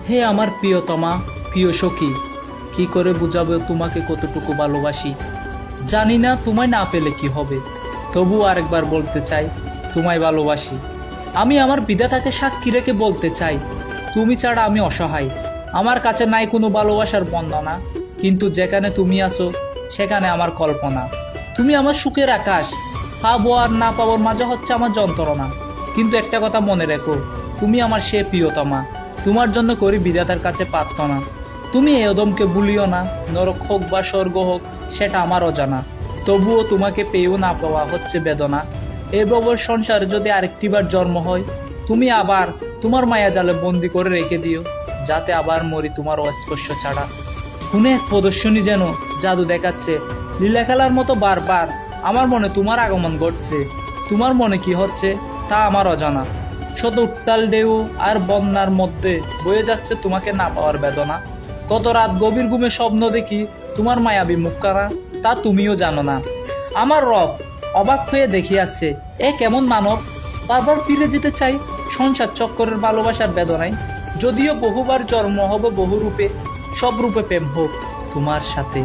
হে আমার প্রিয়তমা, প্রিয় সখী, কি করে বুঝাবো তোমাকে কতটুকু ভালোবাসি। জানি না তোমায় না পেলে কি হবে, তবু আরেকবার বলতে চাই তোমায় ভালোবাসি। আমি আমার বিধাতাকে সাক্ষী রেখে বলতে চাই, তুমি ছাড়া আমি অসহায়। আমার কাছে নাই কোনো ভালোবাসার বন্দনা, কিন্তু যেখানে তুমি আছো সেখানে আমার কল্পনা। তুমি আমার সুখের আকাশ, পাবো আর না পাবোর মাঝে হচ্ছে আমার যন্ত্রণা। কিন্তু একটা কথা মনে রেখো, তুমি আমার সে প্রিয়তমা, তোমার জন্য করি বিধাতার কাছে প্রার্থনা। তুমি এ অদমকে ভুলিও না, নরক হোক বা স্বর্গ হোক সেটা আমার অজানা। তবুও তোমাকে পেয়েও না পাওয়া হচ্ছে বেদনা। এ ববর সংসারে যদি আরেকটিবার জন্ম হয়, তুমি আবার তোমার মায়া জালে বন্দি করে রেখে দিও, যাতে আবার মরি তোমার অস্পর্শ ছাড়া। কোন এক প্রদর্শনী যেন জাদু দেখাচ্ছে, লীলা খেলার মতো বারবার আমার মনে তোমার আগমন ঘটছে। তোমার মনে কি হচ্ছে তা আমার অজানা। শত উত্তাল ঢেউ আর বন্যার মধ্যে বয়ে যাচ্ছে তোমাকে না পাওয়ার বেদনা। কত রাত গভীর ঘুমে স্বপ্ন দেখি তোমার মায়াবী মুখখানা, তা তুমিও জানো না। আমার রব অবাক হয়ে দেখিয়াছে, এ কেমন মানব, বারবার ফিরে যেতে চাই সংসার চক্করের ভালোবাসার বেদনায়। যদিও বহুবার জন্ম হবে বহু রূপে, সব রূপে প্রেম হোক তোমার সাথে।